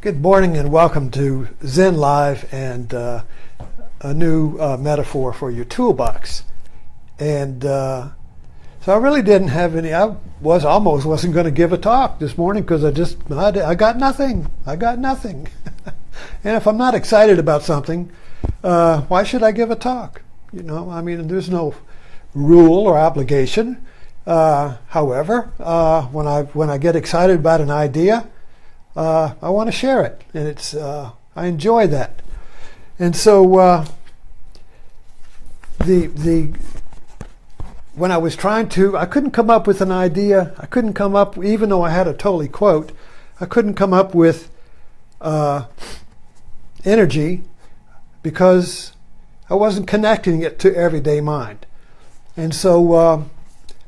Good morning and welcome to Zen Live and a new metaphor for your toolbox. And so I really didn't have any, almost wasn't going to give a talk this morning because I got nothing. And if I'm not excited about something, why should I give a talk? You know, I mean, there's no rule or obligation. However, when I get excited about an idea, I want to share it, and I enjoy that. And so when I was trying to, I couldn't come up with an idea. I couldn't come up, even though I had a Tolle quote, I couldn't come up with energy because I wasn't connecting it to everyday mind. And so,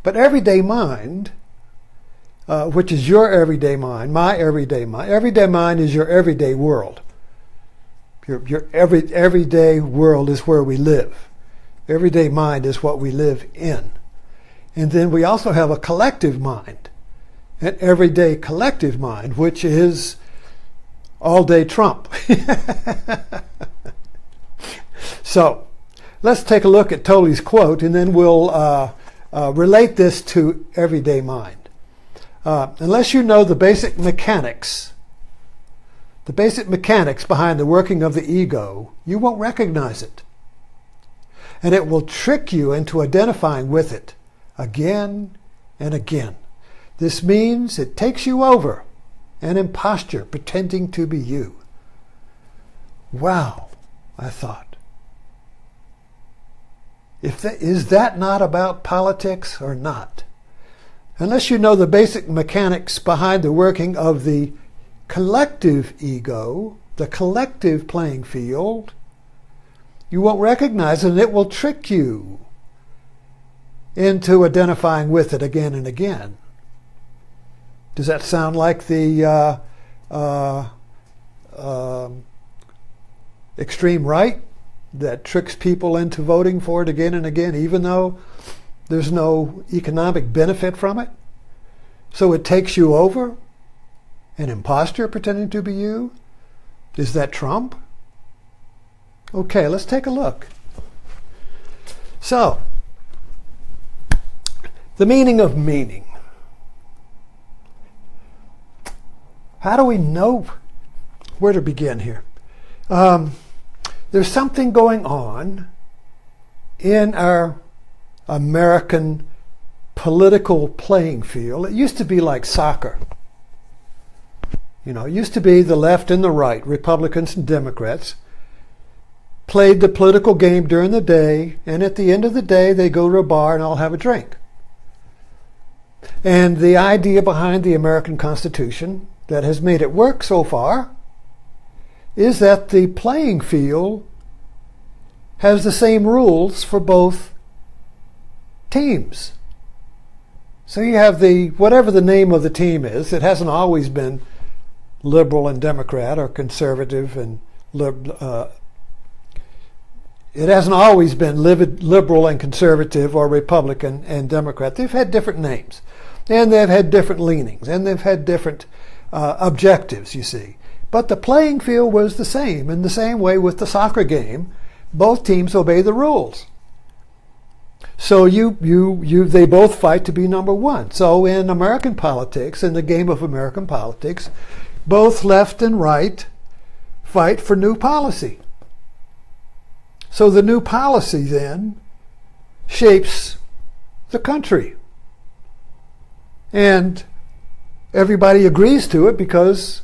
but everyday mind, which is your everyday mind, my everyday mind. Everyday mind is your everyday world. Your everyday world is where we live. Everyday mind is what we live in. And then we also have a collective mind, an everyday collective mind, which is all day Trump. So let's take a look at Tolle's quote, and then we'll relate this to everyday mind. Unless you know the basic mechanics behind the working of the ego, you won't recognize it. And it will trick you into identifying with it again and again. This means it takes you over, an imposter pretending to be you. Wow, I thought. Is that not about politics or not? Unless you know the basic mechanics behind the working of the collective ego, the collective playing field, you won't recognize it, and it will trick you into identifying with it again and again. Does that sound like the extreme right that tricks people into voting for it again and again, even though there's no economic benefit from it? So it takes you over? An imposter pretending to be you? Is that Trump? Okay, let's take a look. So, the meaning of meaning. How do we know where to begin here? There's something going on in our American political playing field. It used to be like soccer. You know, it used to be the left and the right, Republicans and Democrats, played the political game during the day, and at the end of the day, they go to a bar and all have a drink. And the idea behind the American Constitution that has made it work so far is that the playing field has the same rules for both teams. So you have whatever the name of the team is. It hasn't always been liberal and Democrat or conservative and it hasn't always been liberal and conservative or Republican and Democrat. They've had different names, and they've had different leanings, and they've had different objectives, you see. But the playing field was the same. In the same way with the soccer game, both teams obey the rules. So they both fight to be number one. So in American politics, in the game of American politics, both left and right fight for new policy. So the new policy then shapes the country. And everybody agrees to it because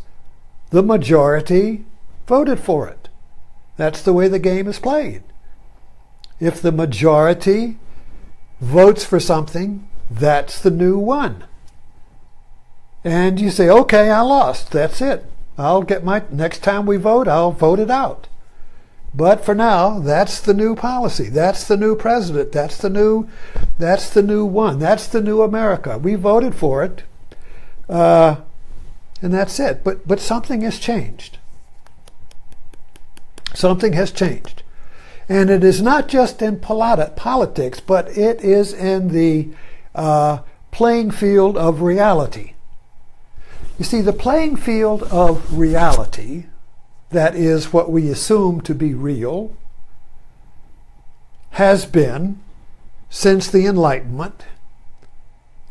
the majority voted for it. That's the way the game is played. If the majority votes for something, that's the new one. And you say, okay, I lost. That's it. Next time we vote, I'll vote it out. But for now, that's the new policy. That's the new president. That's the new one. That's the new America. We voted for it. And that's it. But something has changed. Something has changed. And it is not just in politics, but it is in the playing field of reality. You see, the playing field of reality, that is what we assume to be real, has been since the Enlightenment,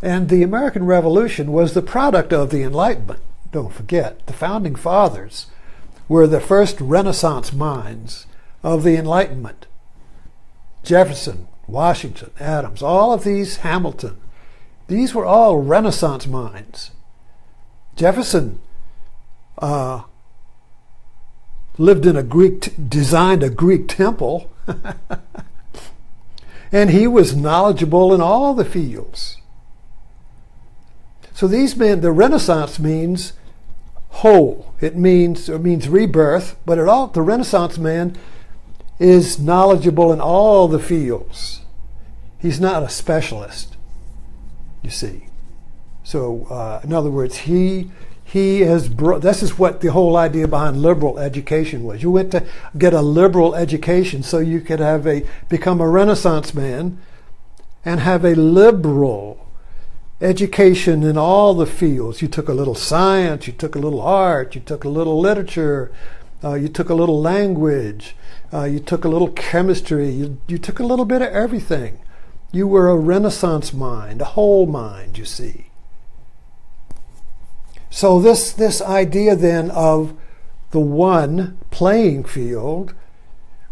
and the American Revolution was the product of the Enlightenment. Don't forget, the Founding Fathers were the first Renaissance minds of the Enlightenment. Jefferson, Washington, Adams, all of these, Hamilton, these were all Renaissance minds. Jefferson designed a Greek temple, and he was knowledgeable in all the fields. So these men, the Renaissance means whole. It means rebirth, but the Renaissance man is knowledgeable in all the fields. He's not a specialist, you see. So, in other words, he has this is what the whole idea behind liberal education was. You went to get a liberal education so you could become a Renaissance man and have a liberal education in all the fields. You took a little science, you took a little art, you took a little literature, you took a little language, you took a little chemistry, you took a little bit of everything. You were a Renaissance mind, a whole mind, you see. So this idea then of the one playing field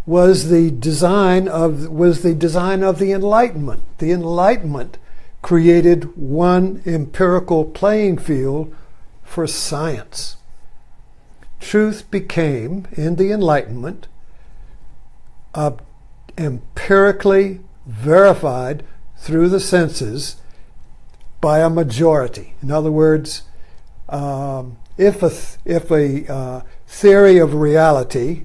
was the design of the Enlightenment. The Enlightenment created one empirical playing field for science. Truth became, in the Enlightenment, empirically verified through the senses by a majority. In other words, if a theory of reality,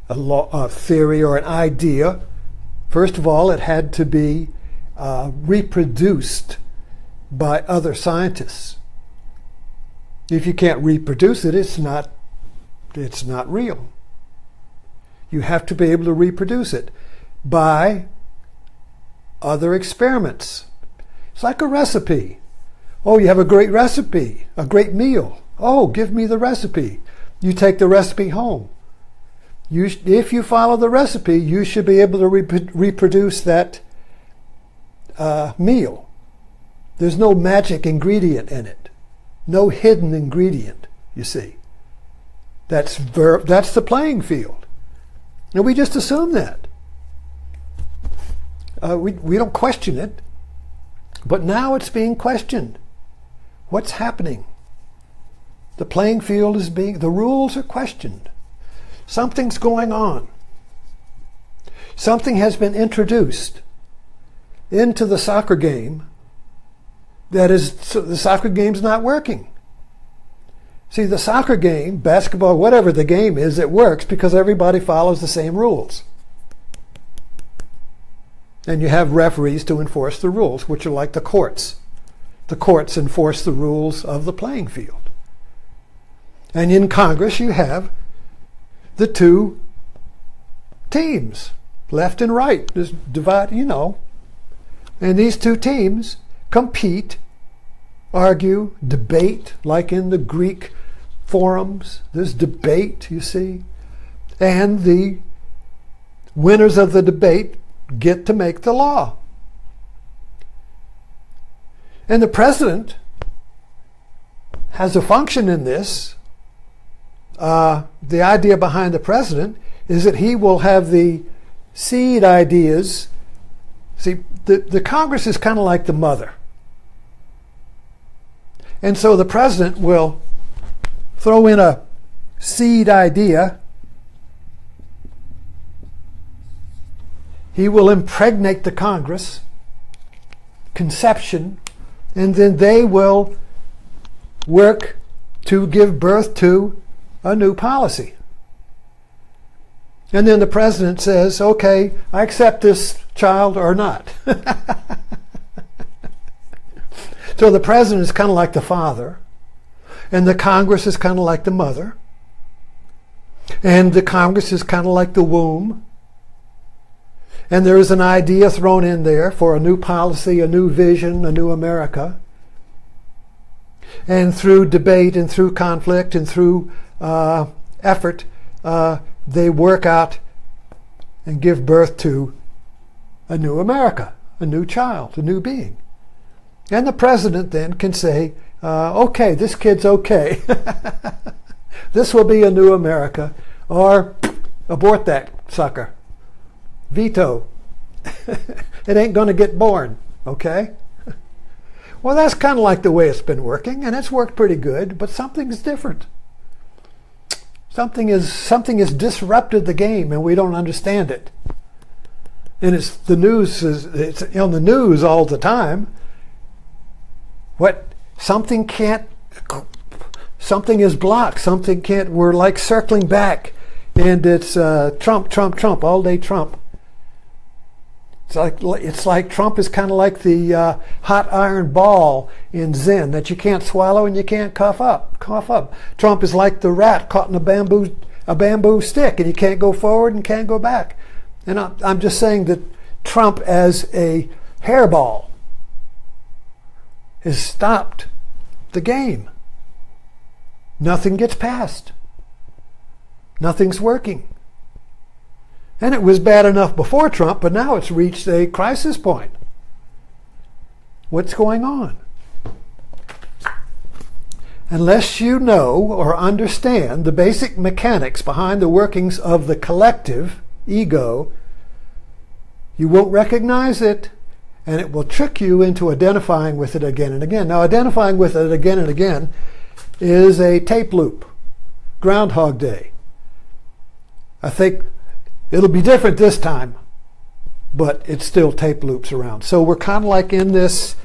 a theory or an idea, first of all, it had to be reproduced by other scientists. If you can't reproduce it, it's not real. You have to be able to reproduce it by other experiments. It's like a recipe. Oh, you have a great recipe, a great meal. Oh, give me the recipe. You take the recipe home. If you follow the recipe, you should be able to reproduce that meal. There's no magic ingredient in it. No hidden ingredient, you see. That's the playing field. And we just assume that. We don't question it. But now it's being questioned. What's happening? The playing field the rules are questioned. Something's going on. Something has been introduced into the soccer game the soccer game's not working. See, the soccer game, basketball, whatever the game is, it works because everybody follows the same rules. And you have referees to enforce the rules, which are like the courts. The courts enforce the rules of the playing field. And in Congress, you have the two teams, left and right. There's divide, And these two teams compete, argue, debate, like in the Greek forums. There's debate, you see. And the winners of the debate get to make the law. And the president has a function in this. The idea behind the president is that he will have the seed ideas. See, the Congress is kind of like the mother. And so the president will throw in a seed idea. He will impregnate the Congress, conception, and then they will work to give birth to a new policy. And then the president says, okay, I accept this child or not. So the president is kind of like the father, and the Congress is kind of like the mother, and the Congress is kind of like the womb. And there is an idea thrown in there for a new policy, a new vision, a new America. And through debate and through conflict and through effort, they work out and give birth to a new America, a new child, a new being. And the president then can say, okay, this kid's okay. This will be a new America, or abort that sucker. Veto. It ain't going to get born, okay? Well, that's kind of like the way it's been working, and it's worked pretty good, but something's different. Something has disrupted the game, and we don't understand it. And it's on the news all the time. Something is blocked. Something can't. We're like circling back, and it's Trump, Trump, Trump, all day Trump. It's like Trump is kind of like the hot iron ball in Zen that you can't swallow and you can't cough up. Trump is like the rat caught in a bamboo stick, and you can't go forward and can't go back. And I'm just saying that Trump as a hairball has stopped the game. Nothing gets passed. Nothing's working. And it was bad enough before Trump, but now it's reached a crisis point. What's going on? Unless you know or understand the basic mechanics behind the workings of the collective ego, you won't recognize it, and it will trick you into identifying with it again and again. Now, identifying with it again and again is a tape loop. Groundhog Day. I think it'll be different this time, but it still tape loops around. So we're kind of like in this,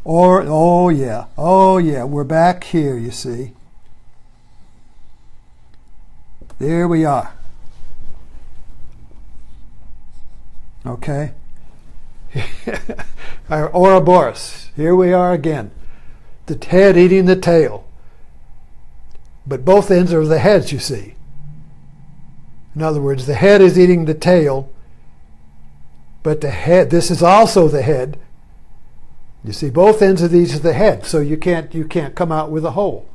oh yeah, we're back here, you see. There we are. Okay. Our Ouroboros. Here we are again. The head eating the tail. But both ends are the heads, you see. In other words, the head is eating the tail, but the head, this is also the head. You see, both ends of these are the head, so you can't come out with a whole.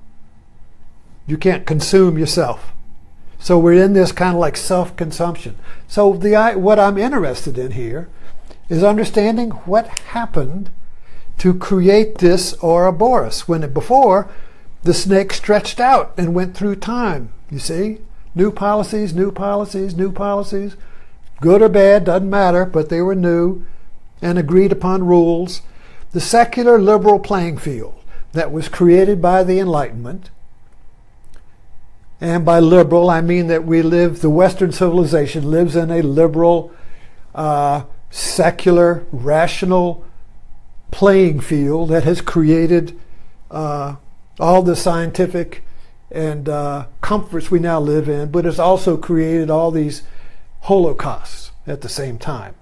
You can't consume yourself. So we're in this kind of like self-consumption. So what I'm interested in here is understanding what happened to create this Ouroboros when before the snake stretched out and went through time, you see? New policies, new policies, new policies. Good or bad, doesn't matter, but they were new and agreed upon rules. The secular liberal playing field that was created by the Enlightenment, and by liberal I mean that the Western civilization lives in a liberal, secular, rational playing field that has created all the scientific and comforts we now live in, but it's also created all these holocausts at the same time.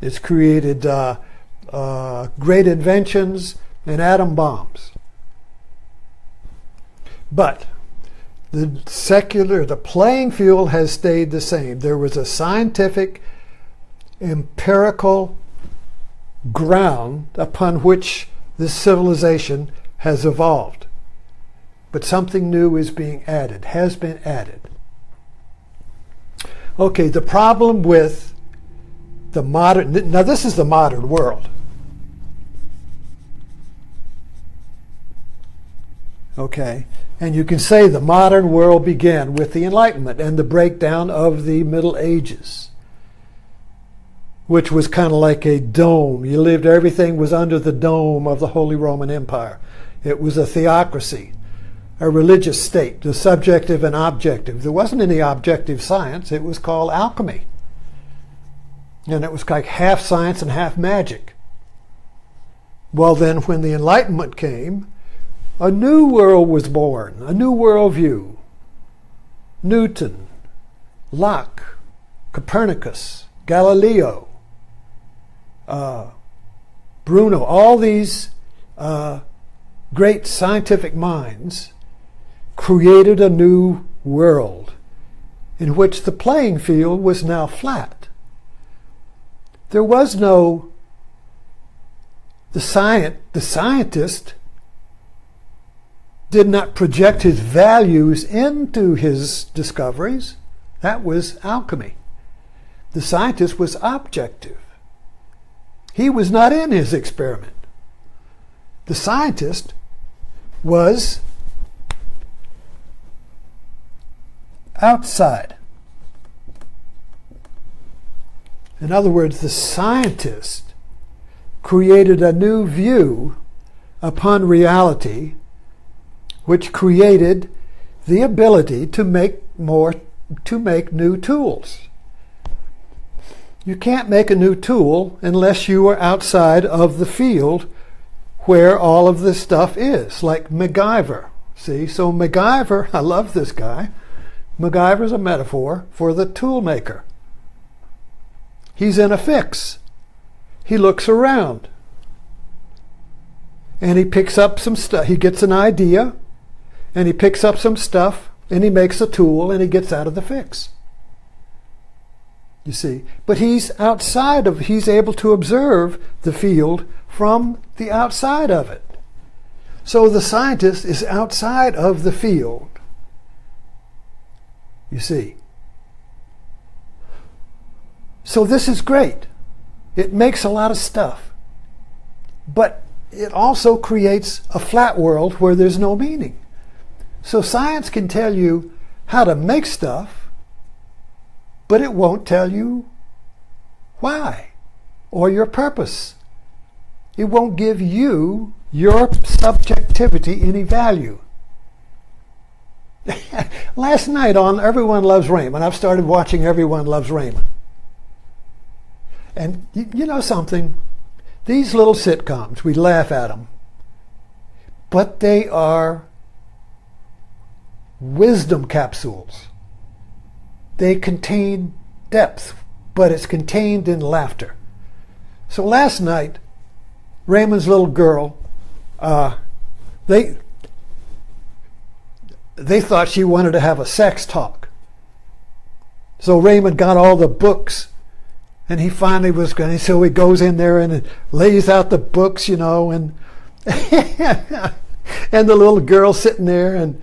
It's created great inventions and atom bombs. But the playing field has stayed the same. There was a scientific, empirical ground upon which this civilization has evolved. But something new is being added, has been added. Okay, the problem with the modern, now this is the modern world. Okay, and you can say the modern world began with the Enlightenment and the breakdown of the Middle Ages, which was kind of like a dome. Everything was under the dome of the Holy Roman Empire. It was a theocracy. A religious state, the subjective and objective. There wasn't any objective science. It was called alchemy. And it was like half science and half magic. Well then, when the Enlightenment came, a new world was born, a new worldview. Newton, Locke, Copernicus, Galileo, Bruno, all these great scientific minds created a new world in which the playing field was now flat. There was no the scientist did not project his values into his discoveries. That was alchemy. The scientist was objective. He was not in his experiment. The scientist was outside. In other words, the scientist created a new view upon reality, which created the ability to make new tools. You can't make a new tool unless you are outside of the field where all of this stuff is, like MacGyver. See, so MacGyver, I love this guy. MacGyver is a metaphor for the tool maker. He's in a fix. He looks around and he picks up some stuff. He gets an idea and he picks up some stuff and he makes a tool and he gets out of the fix. You see, but he's able to observe the field from the outside of it. So the scientist is outside of the field. You see. So this is great. It makes a lot of stuff. But it also creates a flat world where there's no meaning. So science can tell you how to make stuff, but it won't tell you why or your purpose. It won't give you, your subjectivity, any value. Last night on Everyone Loves Raymond, I've started watching Everyone Loves Raymond. And you know something? These little sitcoms, we laugh at them, but they are wisdom capsules. They contain depth, but it's contained in laughter. So last night, Raymond's little girl, they thought she wanted to have a sex talk. So Raymond got all the books, and he finally was going to, so he goes in there and lays out the books, you know, and and the little girl sitting there, and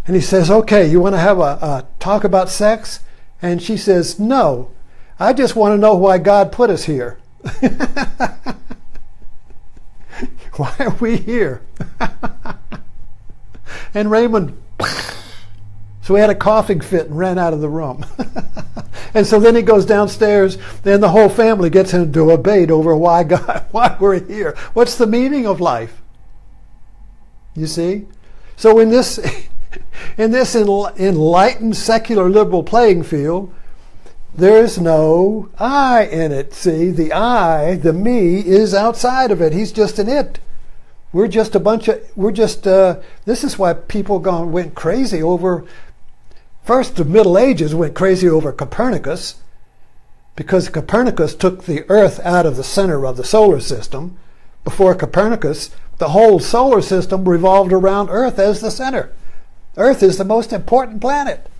he says, okay, you want to have a talk about sex? And she says, no, I just want to know why God put us here. Why are we here? And Raymond, so he had a coughing fit and ran out of the room. And so then he goes downstairs, and the whole family gets into a debate over why we're here. What's the meaning of life? You see? So in this enlightened secular liberal playing field, there's no I in it. See, the I, the me, is outside of it. He's just an it. We're just a bunch of, this is why people went crazy over, first the Middle Ages went crazy over Copernicus, because Copernicus took the Earth out of the center of the solar system. Before Copernicus, the whole solar system revolved around Earth as the center. Earth is the most important planet.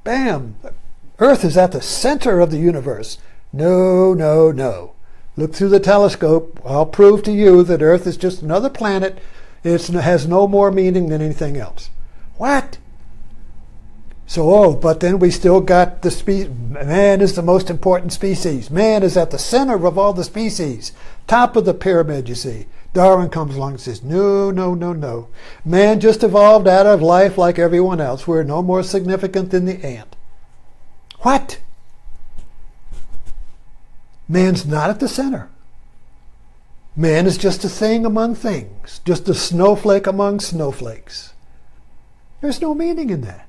Bam! Earth is at the center of the universe. No, no, no. Look through the telescope. I'll prove to you that Earth is just another planet. It has no more meaning than anything else. What? So, but then we still got the species. Man is the most important species. Man is at the center of all the species. Top of the pyramid, you see. Darwin comes along and says, no, no, no, no. Man just evolved out of life like everyone else. We're no more significant than the ant. What? Man's not at the center. Man is just a thing among things, just a snowflake among snowflakes. There's no meaning in that.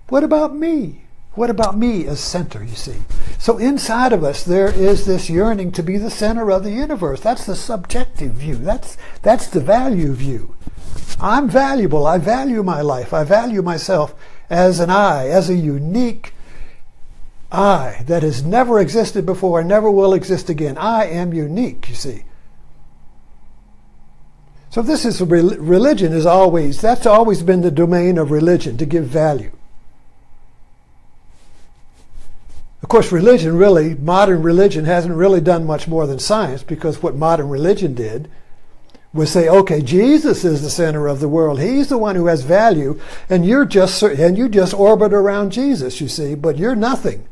What about me? What about me as center, you see? So inside of us there is this yearning to be the center of the universe. That's the subjective view. That's the value view. I'm valuable. I value my life. I value myself as an I, as a unique I that has never existed before and never will exist again. I am unique, you see. So this is religion is always, that's always been the domain of religion, to give value. Of course, religion modern religion hasn't really done much more than science, because what modern religion did would say, okay, Jesus is the center of the world. He's the one who has value, and you just orbit around Jesus, you see, but you're nothing.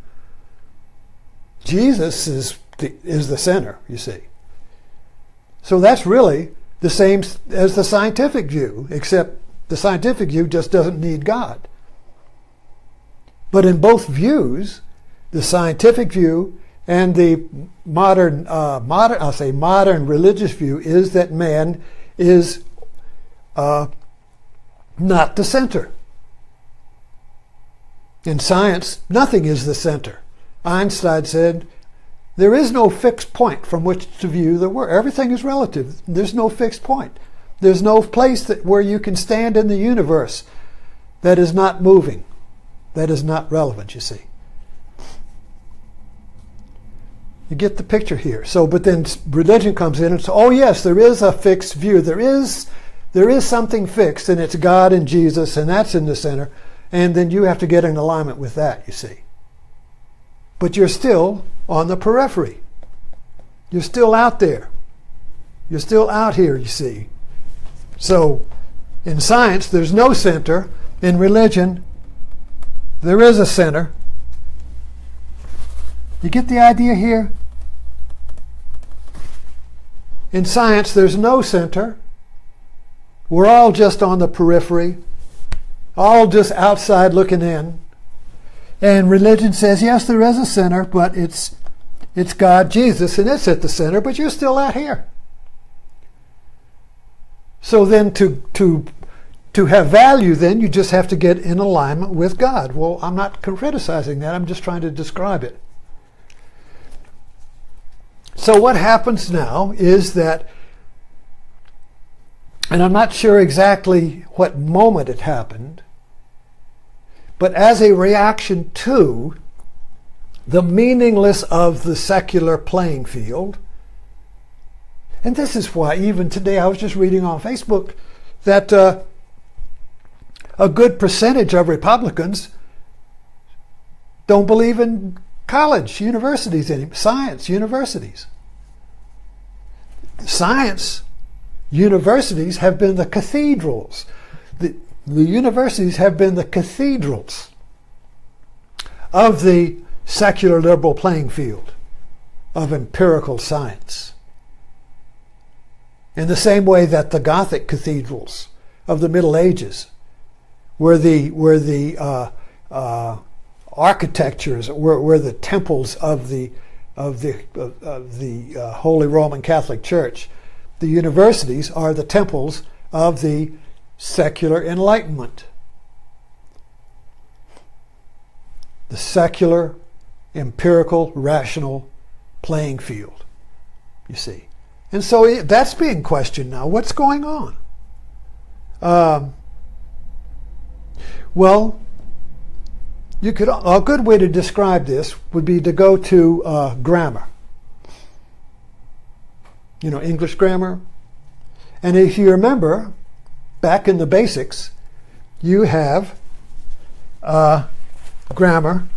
Jesus is the center, you see. So that's really the same as the scientific view, except the scientific view just doesn't need God. But in both views, the scientific view and the modern religious view is that man is not the center. In science, nothing is the center. Einstein said, there is no fixed point from which to view the world. Everything is relative. There's no fixed point. There's no place where you can stand in the universe that is not moving, that is not relevant, you see. You get the picture here. So, but then religion comes in and says, oh yes, there is a fixed view. There is something fixed, and it's God and Jesus, and that's in the center. And then you have to get in alignment with that, you see. But you're still on the periphery. You're still out there. You're still out here, you see. So in science, there's no center. In religion, there is a center. You get the idea here? In science, there's no center. We're all just on the periphery, all just outside looking in. And religion says, yes, there is a center, but it's God, Jesus, and it's at the center, but you're still out here. So then to have value, then you just have to get in alignment with God. Well, I'm not criticizing that. I'm just trying to describe it. So what happens now is that, and I'm not sure exactly what moment it happened, but as a reaction to the meaningless of the secular playing field, and this is why even today I was just reading on Facebook that a good percentage of Republicans don't believe in college, universities anymore, science universities. Science universities have been the cathedrals. The universities have been the cathedrals of the secular liberal playing field of empirical science. In the same way that the Gothic cathedrals of the Middle Ages were the architectures, were the temples of the Holy Roman Catholic Church. The universities are the temples of the secular Enlightenment. The secular, empirical, rational playing field, you see. And so that's being questioned now. What's going on? Well, a good way to describe this would be to go to grammar. You know, English grammar. And if you remember, back in the basics, you have grammar.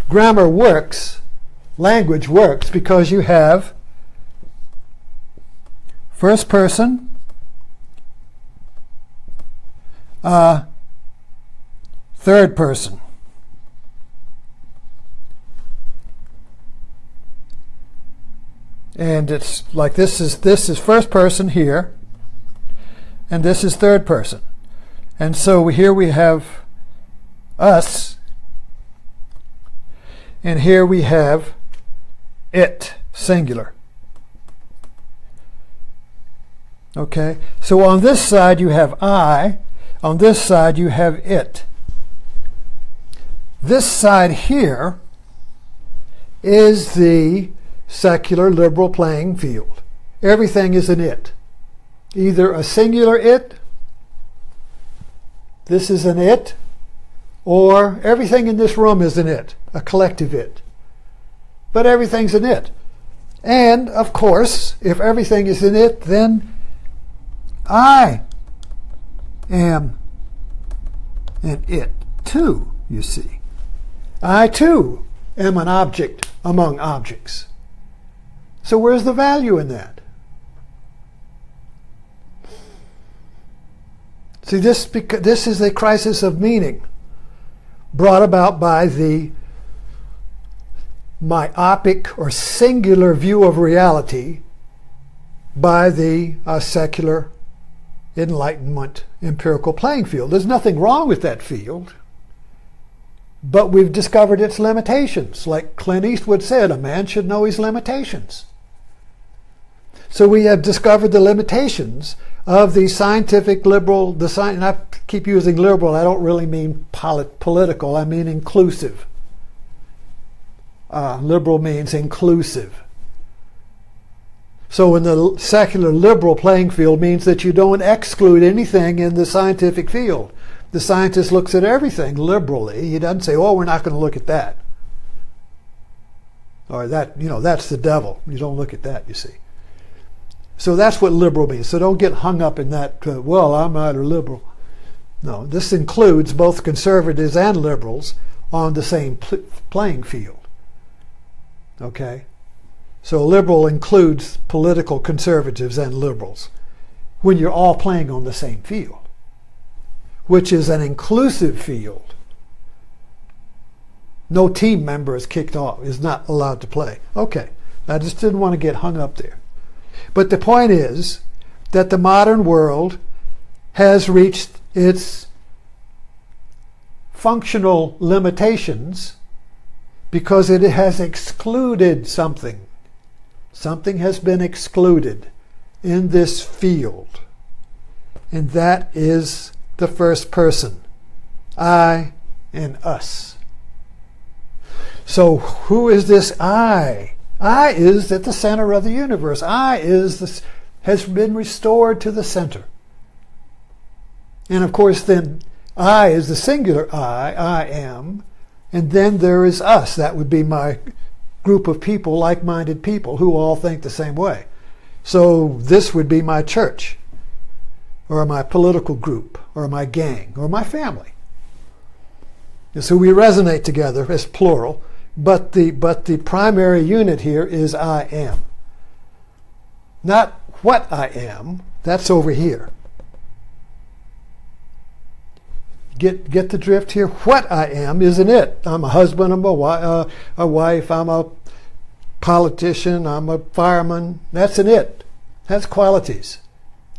Grammar works, language works, because you have first person, third person. And it's like this is first person here, and this is third person. And so here we have us, and here we have it, singular. Okay, so on this side you have I, on this side you have it. This side here is the secular liberal playing field. Everything is an it. Either a singular it, this is an it, or everything in this room is an it, a collective it. But everything's an it. And, of course, if everything is an it, then I am an it too, you see. I too am an object among objects. So where's the value in that? See, this is a crisis of meaning brought about by the myopic or singular view of reality by the secular Enlightenment empirical playing field. There's nothing wrong with that field, but we've discovered its limitations. Like Clint Eastwood said, a man should know his limitations. So we have discovered the limitations of the scientific liberal, and I keep using liberal, I don't really mean political, I mean inclusive. Liberal means inclusive. So in the secular liberal playing field means that you don't exclude anything in the scientific field. The scientist looks at everything liberally. He doesn't say, oh, we're not going to look at that. Or that, that's the devil. You don't look at that, you see. So that's what liberal means. So don't get hung up in that, well, I'm not a liberal. No, this includes both conservatives and liberals on the same playing field. Okay? So liberal includes political conservatives and liberals when you're all playing on the same field, which is an inclusive field. No team member is kicked off, is not allowed to play. Okay, I just didn't want to get hung up there. But the point is that the modern world has reached its functional limitations because it has excluded something. Something has been excluded in this field, and that is the first person, I and us. So who is this I? I is at the center of the universe. I has been restored to the center. And of course then I is the singular I am, and then there is us. That would be my group of people, like-minded people who all think the same way. So this would be my church, or my political group, or my gang, or my family. And so we resonate together as plural, but the primary unit here is I am. Not what I am, that's over here. Get the drift here? What I am isn't it. I'm a husband, I'm a wife, I'm a politician, I'm a fireman. That's an it. That's qualities.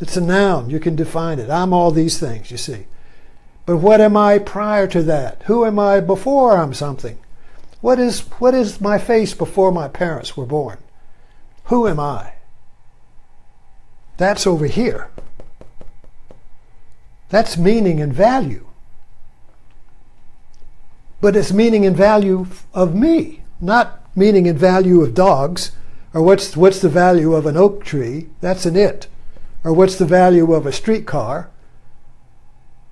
It's a noun. You can define it. I'm all these things, you see. But what am I prior to that? Who am I before I'm something? What is my face before my parents were born? Who am I? That's over here. That's meaning and value. But it's meaning and value of me, not meaning and value of dogs, or what's the value of an oak tree? That's an it. Or what's the value of a streetcar?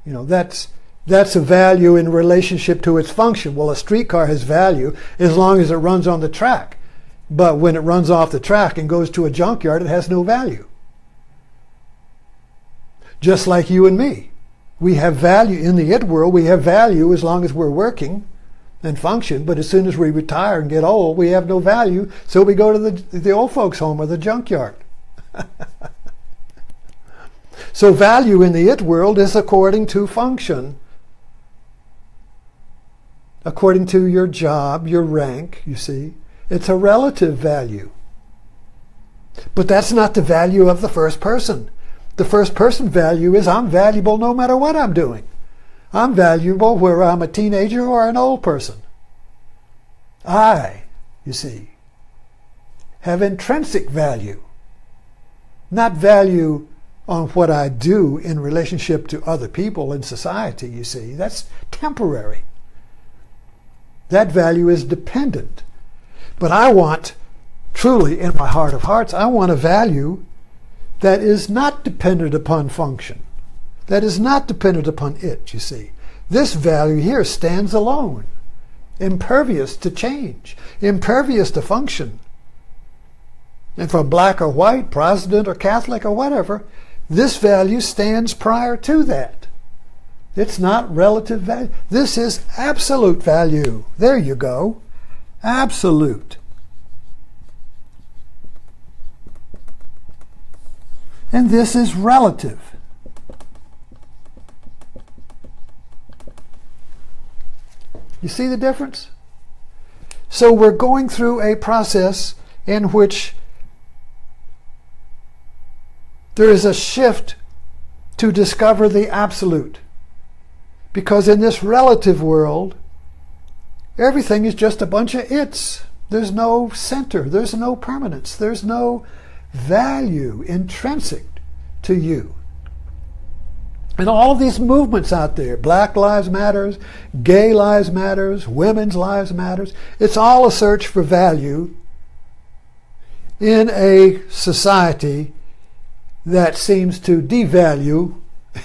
That's a value in relationship to its function. Well, a streetcar has value as long as it runs on the track. But when it runs off the track and goes to a junkyard, it has no value. Just like you and me. We have value in the it world. We have value as long as we're working and function. But as soon as we retire and get old, we have no value. So we go to the old folks' home or the junkyard. So value in the it world is according to function. According to your job, your rank, you see. It's a relative value. But that's not the value of the first person. The first person value is I'm valuable no matter what I'm doing. I'm valuable whether I'm a teenager or an old person. I, you see, have intrinsic value, not value on what I do in relationship to other people in society, you see. That's temporary. That value is dependent. But I want, truly in my heart of hearts, I want a value that is not dependent upon function, that is not dependent upon it, you see. This value here stands alone, impervious to change, impervious to function. And from black or white, Protestant or Catholic or whatever, this value stands prior to that. It's not relative value. This is absolute value. There you go. Absolute. And this is relative. You see the difference? So we're going through a process in which there is a shift to discover the absolute. Because in this relative world, everything is just a bunch of it's. There's no center. There's no permanence. There's no value intrinsic to you. And all of these movements out there, Black Lives Matter, Gay Lives Matter, Women's Lives Matter, it's all a search for value in a society that seems to devalue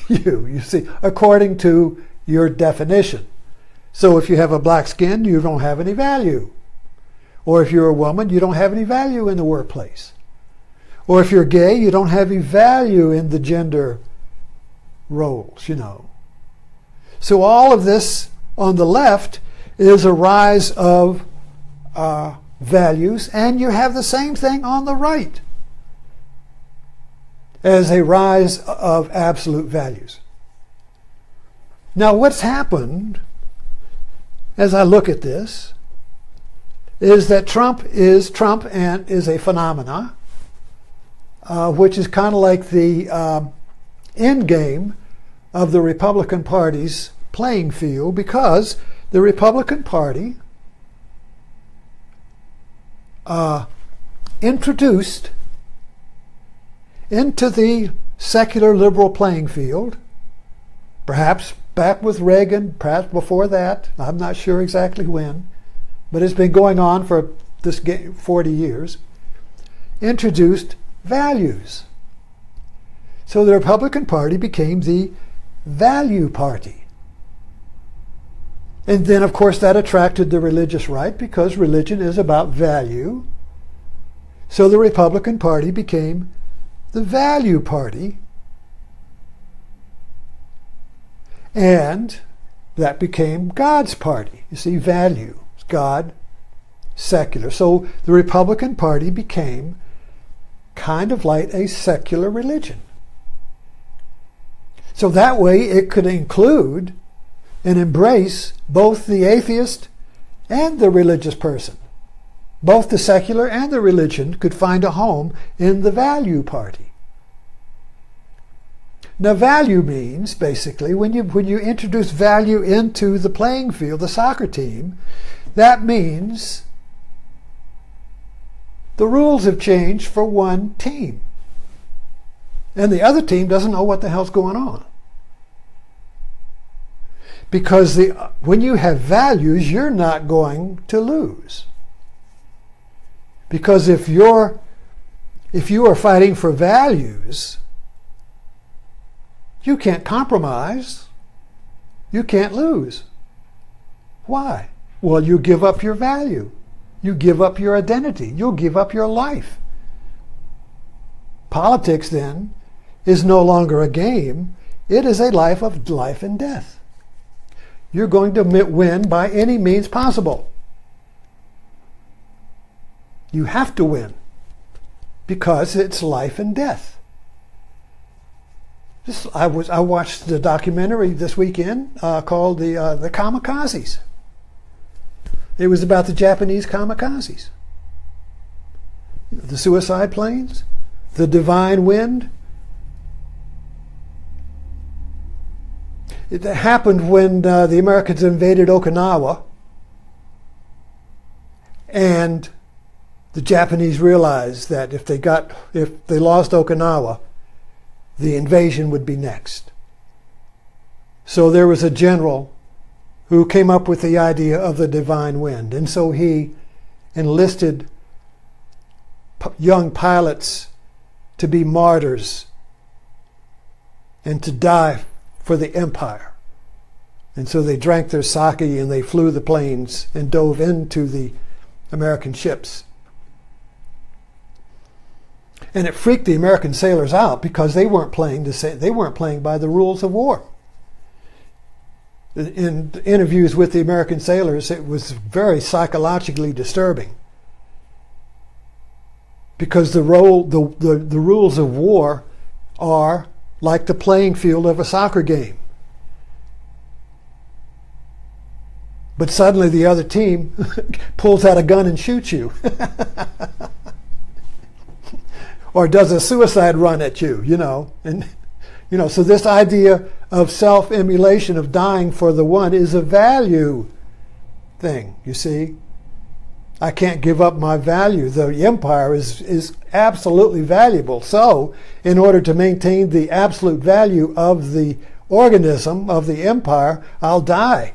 you see, according to your definition. So if you have a black skin, you don't have any value. Or if you're a woman, you don't have any value in the workplace. Or if you're gay, you don't have any value in the gender roles, you know. So all of this on the left is a rise of values, and you have the same thing on the right as a rise of absolute values. Now what's happened as I look at this is that Trump and is a phenomena, which is kind of like the end game of the Republican Party's playing field, because the Republican Party introduced into the secular liberal playing field, perhaps back with Reagan, perhaps before that, I'm not sure exactly when, but it's been going on for this 40 years, introduced values. So the Republican Party became the value party. And then, of course, that attracted the religious right, because religion is about value. So the Republican Party became the value party, and that became God's party. You see, value, God, secular. So the Republican Party became kind of like a secular religion. So that way it could include and embrace both the atheist and the religious person. Both the secular and the religion could find a home in the value party. Now value means, basically, when you introduce value into the playing field, the soccer team, that means the rules have changed for one team. And the other team doesn't know what the hell's going on. Because when you have values, you're not going to lose. Because if you are fighting for values, you can't compromise. You can't lose. Why? Well, you give up your value. You give up your identity. You'll give up your life. Politics, then, is no longer a game. It is a life of life and death. You're going to win by any means possible. You have to win because it's life and death. I watched the documentary this weekend called the Kamikazes. It was about the Japanese kamikazes. The suicide planes, the divine wind. It happened when the Americans invaded Okinawa, and the Japanese realized that if they lost Okinawa, the invasion would be next. So there was a general who came up with the idea of the divine wind, and so he enlisted young pilots to be martyrs and to die for the empire. And so they drank their sake and they flew the planes and dove into the American ships. And it freaked the American sailors out because they weren't playing by the rules of war. In interviews with the American sailors, it was very psychologically disturbing because the rules of war are like the playing field of a soccer game. But suddenly the other team pulls out a gun and shoots you. Or does a suicide run at you, And, so this idea of self-immolation, of dying for the one, is a value thing, you see. I can't give up my value. The empire is absolutely valuable. So, in order to maintain the absolute value of the organism, of the empire, I'll die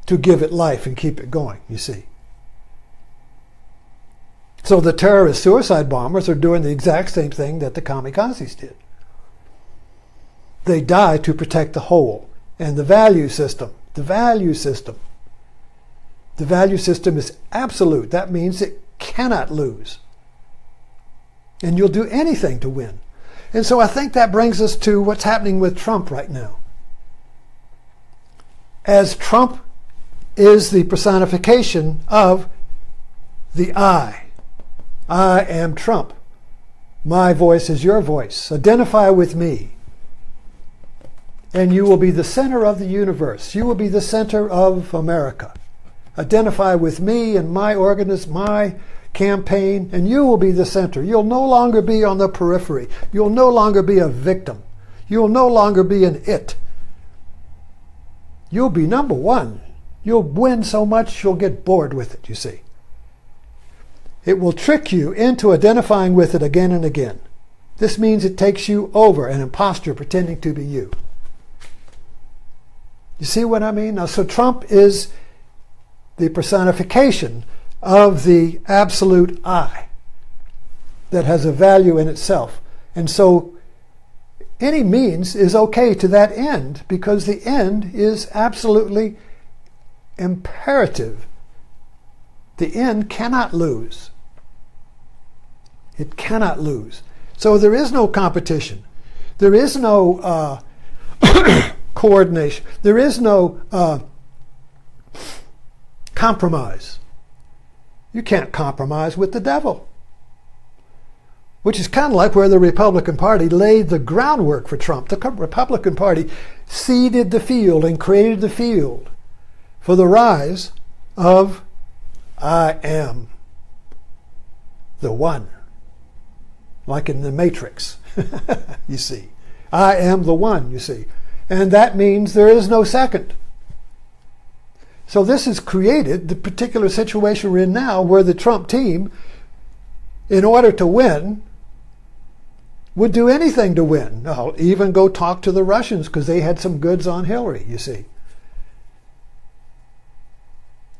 to give it life and keep it going, you see. So the terrorist suicide bombers are doing the exact same thing that the kamikazes did. They die to protect the whole. And the value system is absolute. That means it cannot lose. And you'll do anything to win. And so I think that brings us to what's happening with Trump right now. As Trump is the personification of the I. I am Trump. My voice is your voice. Identify with me. And you will be the center of the universe. You will be the center of America. Identify with me and my organism, my campaign, and you will be the center. You'll no longer be on the periphery. You'll no longer be a victim. You'll no longer be an it. You'll be number one. You'll win so much you'll get bored with it, you see. It will trick you into identifying with it again and again. This means it takes you over, an imposter pretending to be you. You see what I mean? Now, so Trump is the personification of the absolute I that has a value in itself. And so any means is okay to that end, because the end is absolutely imperative. The end cannot lose. It cannot lose. So there is no competition. There is no coordination. There is no compromise. You can't compromise with the devil. Which is kind of like where the Republican Party laid the groundwork for Trump. The Republican Party seeded the field and created the field for the rise of I am the one. Like in the Matrix, you see. I am the one, you see. And that means there is no second. So this has created the particular situation we're in now, where the Trump team, in order to win, would do anything to win. I'll even go talk to the Russians because they had some goods on Hillary, you see.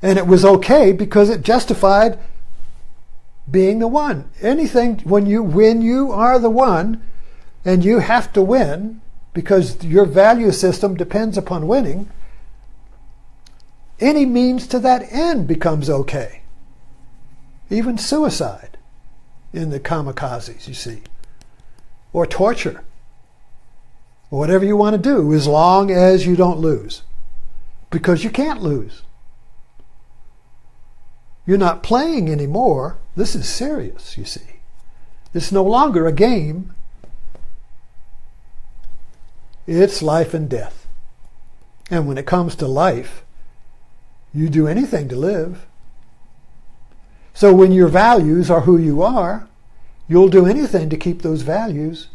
And it was okay because it justified being the one. Anything, when you are the one and you have to win because your value system depends upon winning, any means to that end becomes okay. Even suicide in the kamikazes, you see. Or torture. Or whatever you want to do, as long as you don't lose. Because you can't lose. You're not playing anymore. This is serious, you see. It's no longer a game. It's life and death. And when it comes to life, you do anything to live. So when your values are who you are, you'll do anything to keep those values.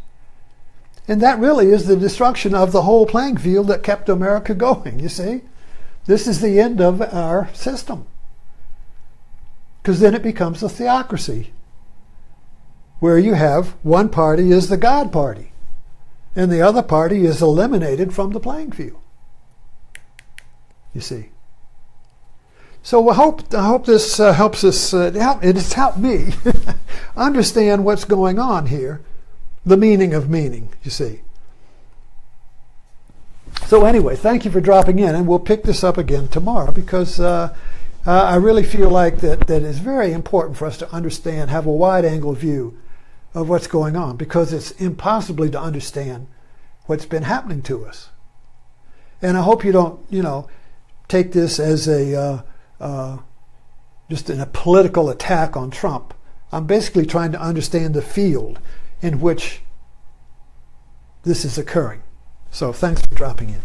And that really is the destruction of the whole playing field that kept America going, you see. This is the end of our system. Because then it becomes a theocracy, where you have one party is the God party, and the other party is eliminated from the playing field. You see. So I hope this helps us. It has helped me understand what's going on here, the meaning of meaning. You see. So anyway, thank you for dropping in, and we'll pick this up again tomorrow, because I really feel like that is very important for us to understand, have a wide-angle view of what's going on, because it's impossibly to understand what's been happening to us. And I hope you don't, take this as a just a political attack on Trump. I'm basically trying to understand the field in which this is occurring. So thanks for dropping in.